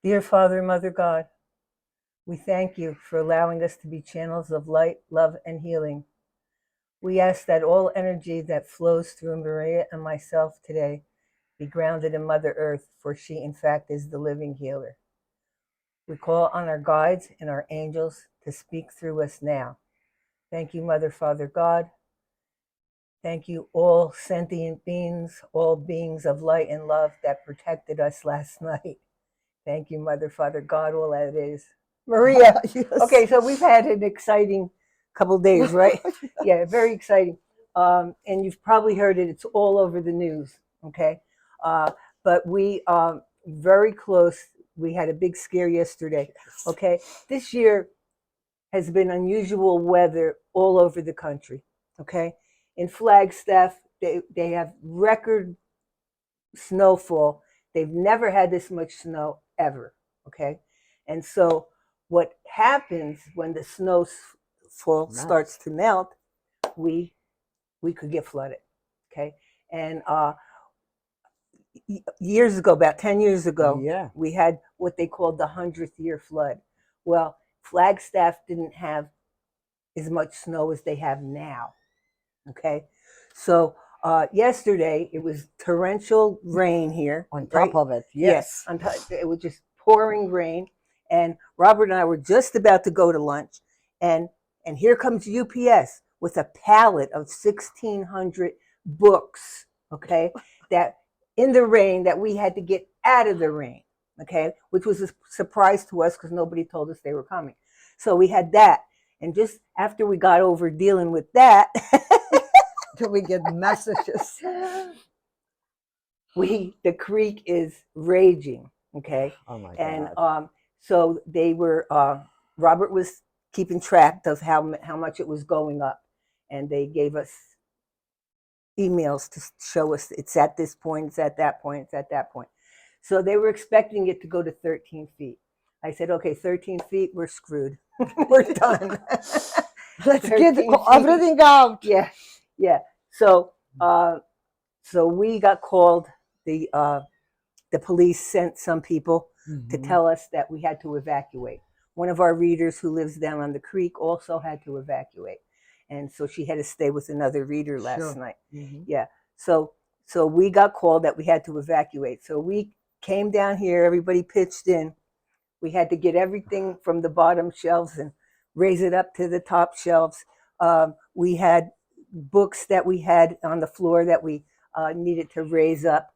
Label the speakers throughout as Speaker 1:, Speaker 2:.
Speaker 1: Dear Father and Mother God, we thank you for allowing us to be channels of light, love, and healing. We ask that all energy that flows through Maria and myself today be grounded in Mother Earth, for she, in fact, is the living healer. We call on our guides and our angels to speak through us now. Thank you, Mother, Father, God. Thank you, all sentient beings, all beings of light and love that protected us last night. Thank you, Mother, Father, God, all that is. Maria.
Speaker 2: Yes.
Speaker 1: Okay, so we've had an exciting couple days, right? Yeah, very exciting. And you've probably heard it. It's all over the news, okay? But we very close. We had a big scare yesterday,
Speaker 2: Yes.
Speaker 1: okay? This year has been unusual weather all over the country, okay? In Flagstaff, they have record snowfall. They've never had this much snow ever, okay? And so what happens when the snowfall starts to melt, we could get flooded, okay? And years ago, about 10 years ago,
Speaker 2: Yeah.
Speaker 1: we had what they called the 100th year flood. Well, Flagstaff didn't have as much snow as they have now, okay? So yesterday it was torrential rain here.
Speaker 2: On
Speaker 1: right?
Speaker 2: top of it, yes.
Speaker 1: On top, it was just pouring rain, and Robert and I were just about to go to lunch, and here comes UPS with a pallet of 1,600 books, okay, that in the rain that we had to get out of the rain, okay, which was a surprise to us because nobody told us they were coming. So we had that, and just after we got over dealing with that,
Speaker 2: we get messages.
Speaker 1: The creek is raging, okay?
Speaker 2: Oh my
Speaker 1: And
Speaker 2: God.
Speaker 1: so they were, Robert was keeping track of how much it was going up, and they gave us emails to show us it's at this point, it's at that point, it's at that point. So they were expecting it to go to 13 feet. I said, okay, 13 feet, we're screwed. We're done.
Speaker 2: Let's get
Speaker 1: 13 feet.
Speaker 2: everything out.
Speaker 1: Yeah, yeah. So we got called. The police sent some people to tell us that we had to evacuate. One of our readers who lives down on the creek also had to evacuate, and so she had to stay with another reader last night. Yeah, so we got called that we had to evacuate. So we came down here. Everybody pitched in. We had to get everything from the bottom shelves and raise it up to the top shelves. We had books that we had on the floor that we needed to raise up.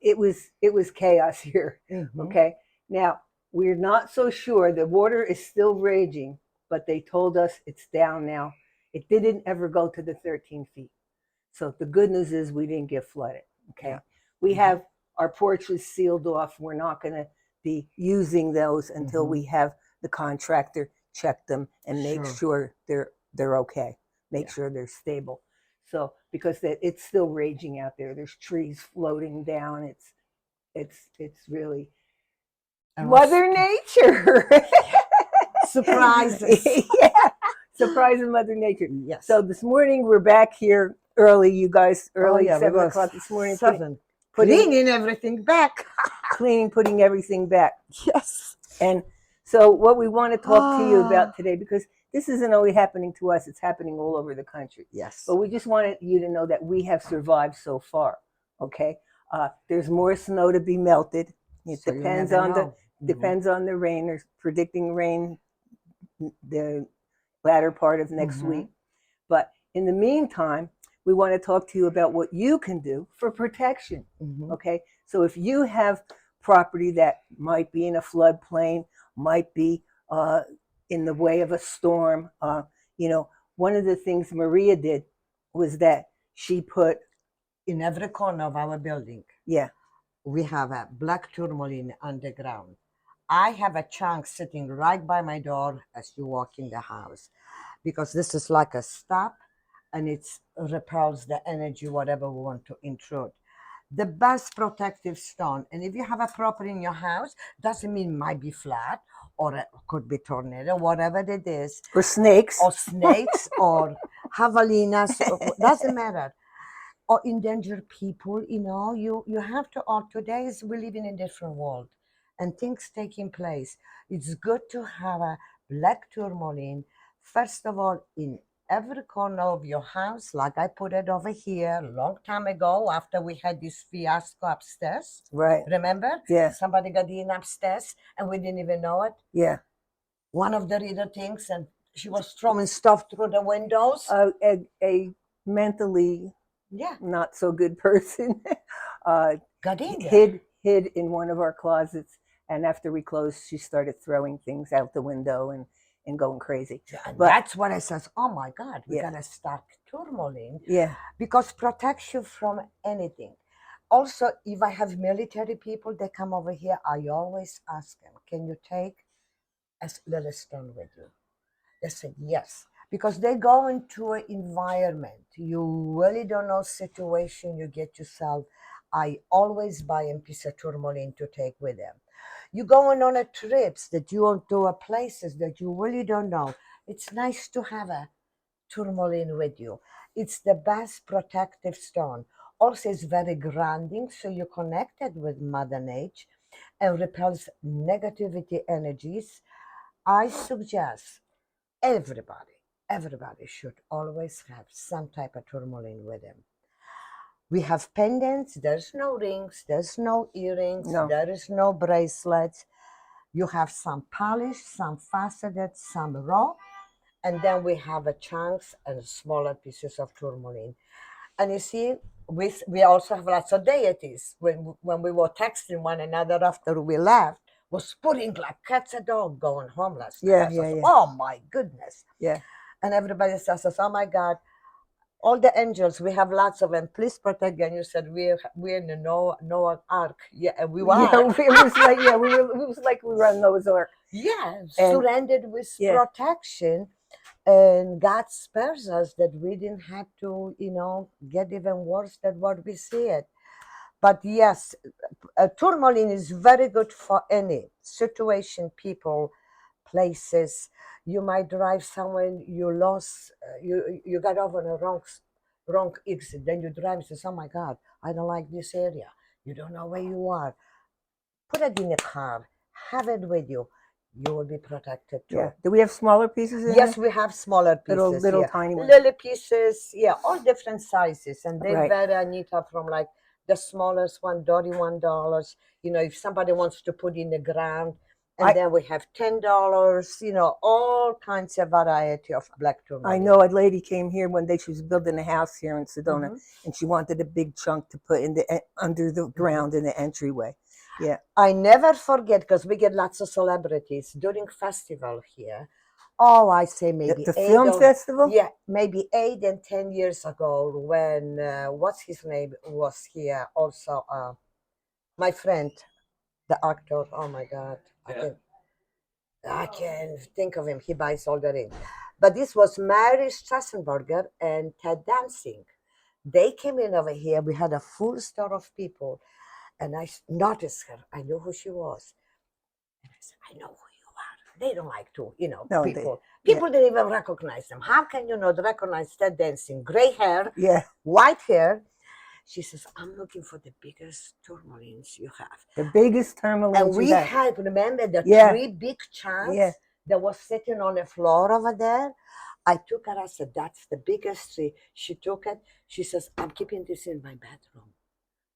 Speaker 1: It was chaos here. Okay, now we're not so sure. The water is still raging, but they told us it's down now. It didn't ever go to the 13 feet. So the good news is we didn't get flooded. Okay, yeah. We have our porches sealed off. We're not going to be using those until we have the contractor check them and make sure they're okay. Make sure they're stable. So because it's still raging out there. There's trees floating down. It's really Mother Nature.
Speaker 2: Surprises.
Speaker 1: Yeah, surprising Mother Nature.
Speaker 2: Yes.
Speaker 1: So this morning we're back here early. You guys early, 7:00 this morning.
Speaker 2: Cleaning everything back.
Speaker 1: Putting everything back.
Speaker 2: Yes.
Speaker 1: And so what we want to talk to you about today, because this isn't only happening to us, it's happening all over the country.
Speaker 2: Yes.
Speaker 1: But we just wanted you to know that we have survived so far. Okay. There's more snow to be melted. It so depends on the rain. They're predicting rain the latter part of next week. But in the meantime, we want to talk to you about what you can do for protection. Okay. So if you have property that might be in a floodplain, might be in the way of a storm, one of the things Maria did was that she put
Speaker 2: in every corner of our building. Yeah. We have a black tourmaline underground. I have a chunk sitting right by my door as you walk in the house, because this is like a stop and it repels the energy, whatever we want to intrude. The best protective stone, and if you have a property in your house, doesn't mean it might be flat, or it could be tornado, whatever it is.
Speaker 1: Or snakes.
Speaker 2: Or javelinas, doesn't matter. Or endangered people, you have to, or today we live in a different world. and things taking place. It's good to have a black tourmaline, first of all, in every corner of your house, like I put it over here a long time ago after we had this fiasco upstairs.
Speaker 1: Right.
Speaker 2: Remember?
Speaker 1: Yeah.
Speaker 2: Somebody got in upstairs and we didn't even know it.
Speaker 1: Yeah.
Speaker 2: One of the reader thinks, and she was throwing stuff through the windows.
Speaker 1: A mentally not so good person
Speaker 2: got in there.
Speaker 1: hid in one of our closets, and after we closed, she started throwing things out the window and going crazy.
Speaker 2: And that's what I says, oh my God, we gotta start tourmaline.
Speaker 1: Yeah.
Speaker 2: Because protects you from anything. Also, if I have military people, they come over here, I always ask them, can you take a little stone with you? They said yes, because they go into an environment you really don't know situation you get yourself. I always buy a piece of tourmaline to take with them. You going on a trips that you want to places that you really don't know. It's nice to have a tourmaline with you. It's the best protective stone. Also, it's very grounding, so you're connected with Mother Nature and repels negativity energies. I suggest everybody should always have some type of tourmaline with them. We have pendants, there's no rings, there's no earrings, there is no bracelets. You have some polished, some faceted, some raw, and then we have a chunks and smaller pieces of tourmaline. And you see, we also have lots of deities. When we were texting one another after we left, was putting like cats and dogs going homeless.
Speaker 1: Yeah.
Speaker 2: Oh my goodness.
Speaker 1: Yeah.
Speaker 2: And everybody says, oh my God, all the angels, we have lots of them. Please protect them. And you said we're in the Noah Ark. Yeah, and we were.
Speaker 1: Yeah, it was like it was like we were on Noah's Ark.
Speaker 2: Yeah, surrounded with protection. And God spares us that we didn't have to, get even worse than what we see it. But yes, tourmaline is very good for any situation, people, places. You might drive somewhere, you lost, you got off on a wrong exit, then you drive and say, oh my God, I don't like this area. You don't know where you are. Put it in a car, have it with you. You will be protected too.
Speaker 1: Yeah. Do we have smaller pieces in
Speaker 2: Yes,
Speaker 1: there?
Speaker 2: we have smaller pieces.
Speaker 1: Little tiny ones.
Speaker 2: Little pieces, all different sizes. And they vary, Anita, from like the smallest one, $31. If somebody wants to put in the ground, and then we have $10, all kinds of variety of black tourmaline.
Speaker 1: I know a lady came here one day, she was building a house here in Sedona, and she wanted a big chunk to put in under the ground in the entryway. Yeah.
Speaker 2: I never forget, because we get lots of celebrities during festival here. Oh, I say maybe
Speaker 1: the film festival?
Speaker 2: Yeah, maybe 8 and 10 years ago when, what's his name, was here also. My friend, the actor, oh my God. I can think of him. He buys all the rings. But this was Mary Strassenberger and Ted Dancing. They came in over here. We had a full store of people. And I noticed her. I knew who she was. And I said, I know who you are. They don't like to, people. People didn't even recognize them. How can you not recognize Ted Dancing? Gray hair, white hair. She says, I'm looking for the biggest tourmalines you have.
Speaker 1: The biggest tourmalines
Speaker 2: and we had, remember, the 3 big chunks that was sitting on the floor over there? I took her, I said, that's the biggest tree. She took it. She says, I'm keeping this in my bedroom.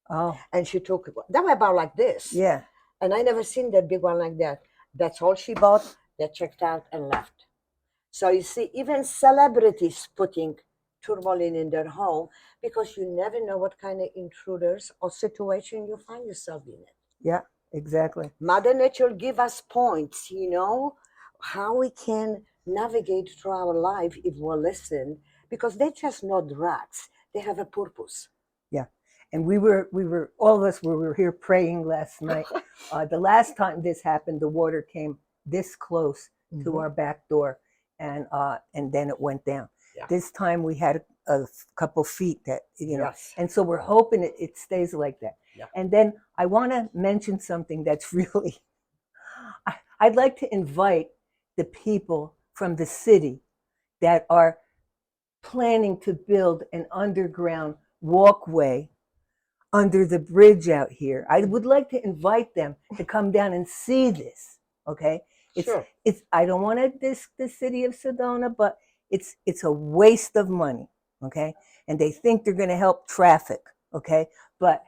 Speaker 1: Oh.
Speaker 2: And she took it. They were about like this.
Speaker 1: Yeah.
Speaker 2: And I never seen that big one like that. That's all she bought. They checked out and left. So you see, even celebrities putting tourmaline in their home, because you never know what kind of intruders or situation you find yourself in it.
Speaker 1: Yeah, exactly.
Speaker 2: Mother Nature give us points, how we can navigate through our life if we listen, because they're just not rats. They have a purpose.
Speaker 1: Yeah. And we were all of us were here praying last night. The last time this happened, the water came this close to our back door, and then it went down. Yeah. This time we had a couple feet that, and so we're hoping it stays like that. Yeah. And then I want to mention something that's really, I'd like to invite the people from the city that are planning to build an underground walkway under the bridge out here. I would like to invite them to come down and see this. Okay,
Speaker 2: Sure.
Speaker 1: it's I don't want to diss the city of Sedona, but it's a waste of money. Okay, and they think they're going to help traffic. Okay, but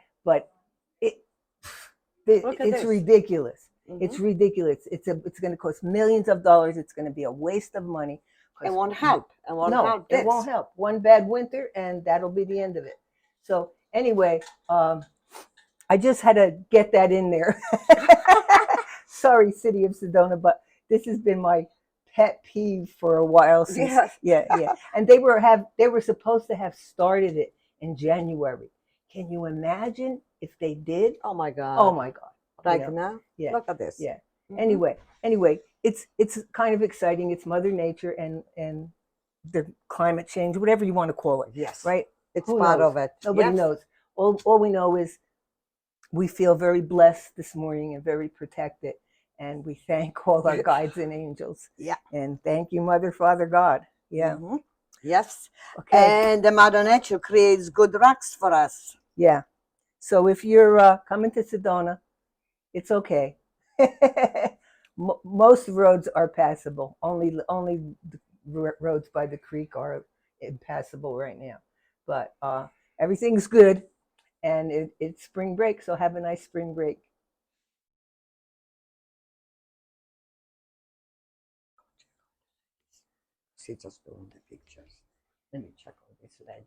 Speaker 1: it,
Speaker 2: Look at
Speaker 1: it's
Speaker 2: this.
Speaker 1: ridiculous. It's
Speaker 2: Mhm.
Speaker 1: ridiculous. It's going to cost millions of dollars. It's going to be a waste of money.
Speaker 2: It won't help. It won't
Speaker 1: No,
Speaker 2: help
Speaker 1: it
Speaker 2: this.
Speaker 1: won't help. One bad winter, and that'll be the end of it. So anyway, I just had to get that in there. Sorry, City of Sedona, but this has been my pet peeve for a while since.
Speaker 2: Yes.
Speaker 1: Yeah. And they were supposed to have started it in January. Can you imagine if they did?
Speaker 2: Oh my God.
Speaker 1: Oh my God.
Speaker 2: Like now?
Speaker 1: Yeah.
Speaker 2: Look at this.
Speaker 1: Yeah.
Speaker 2: Mhm.
Speaker 1: Anyway, it's kind of exciting. It's Mother Nature and the climate change, whatever you want to call it.
Speaker 2: Yes.
Speaker 1: Right?
Speaker 2: It's
Speaker 1: Who
Speaker 2: part
Speaker 1: knows?
Speaker 2: of it.
Speaker 1: Nobody
Speaker 2: Yes.
Speaker 1: knows. All we know is we feel very blessed this morning and very protected. And we thank all our guides and angels.
Speaker 2: Yeah.
Speaker 1: And thank you, Mother, Father, God. Yeah.
Speaker 2: Mhm. Yes.
Speaker 1: Okay.
Speaker 2: And the Mother Nature creates good rocks for us.
Speaker 1: Yeah. So if you're coming to Sedona, it's okay. Most roads are passable. Only the roads by the creek are impassable right now. But everything's good, and it's spring break. So have a nice spring break.
Speaker 2: She's just doing the pictures. Let me check on this leg.